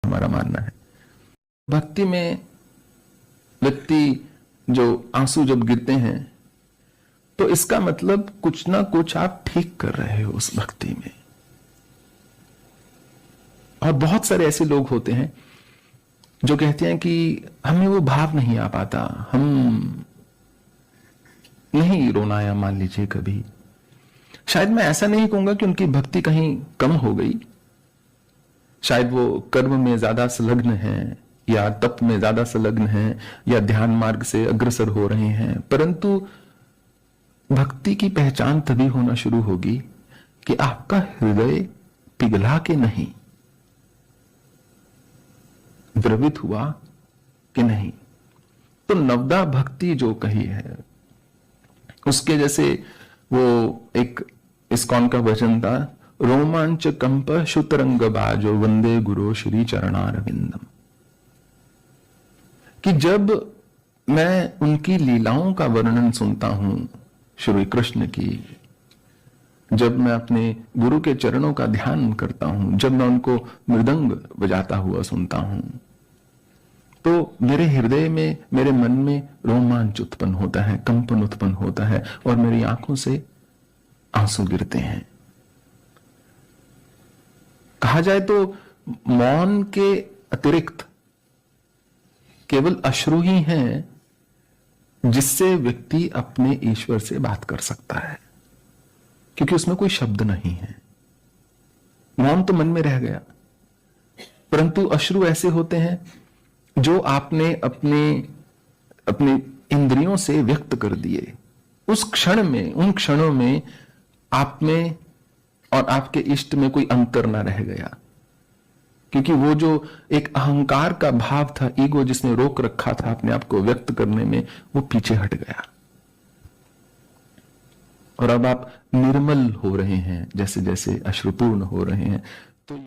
हमारा मानना है। भक्ति में व्यक्ति जो आंसू जब गिरते हैं तो इसका मतलब कुछ ना कुछ आप ठीक कर रहे हो उस भक्ति में। और बहुत सारे ऐसे लोग होते हैं जो कहते हैं कि हमें वो भाव नहीं आ पाता, हम नहीं रोना या मान लीजिए कभी। शायद मैं ऐसा नहीं कहूंगा कि उनकी भक्ति कहीं कम हो गई, शायद वो कर्म में ज्यादा संलग्न हैं या तप में ज्यादा संलग्न हैं या ध्यान मार्ग से अग्रसर हो रहे हैं, परंतु भक्ति की पहचान तभी होना शुरू होगी कि आपका हृदय पिघला के नहीं, द्रवित हुआ कि नहीं। तो नवदा भक्ति जो कही है उसके जैसे वो एक इस्कॉन का वचन था, रोमांच कंप शुतरंग बाजो वंदे गुरु श्री चरणारविंदम, कि जब मैं उनकी लीलाओं का वर्णन सुनता हूं श्री कृष्ण की, जब मैं अपने गुरु के चरणों का ध्यान करता हूं, जब मैं उनको मृदंग बजाता हुआ सुनता हूं, तो मेरे हृदय में, मेरे मन में रोमांच उत्पन्न होता है, कंपन उत्पन्न होता है और मेरी आंखों से आंसू गिरते हैं। कहा जाए तो मौन के अतिरिक्त केवल अश्रु ही हैं जिससे व्यक्ति अपने ईश्वर से बात कर सकता है, क्योंकि उसमें कोई शब्द नहीं है। मौन तो मन में रह गया, परंतु अश्रु ऐसे होते हैं जो आपने अपने इंद्रियों से व्यक्त कर दिए। उस क्षण में, उन क्षणों में आप में और आपके इष्ट में कोई अंतर ना रह गया, क्योंकि वो जो एक अहंकार का भाव था, ईगो जिसने रोक रखा था अपने आप को व्यक्त करने में, वो पीछे हट गया और अब आप निर्मल हो रहे हैं जैसे जैसे अश्रुपूर्ण हो रहे हैं। तो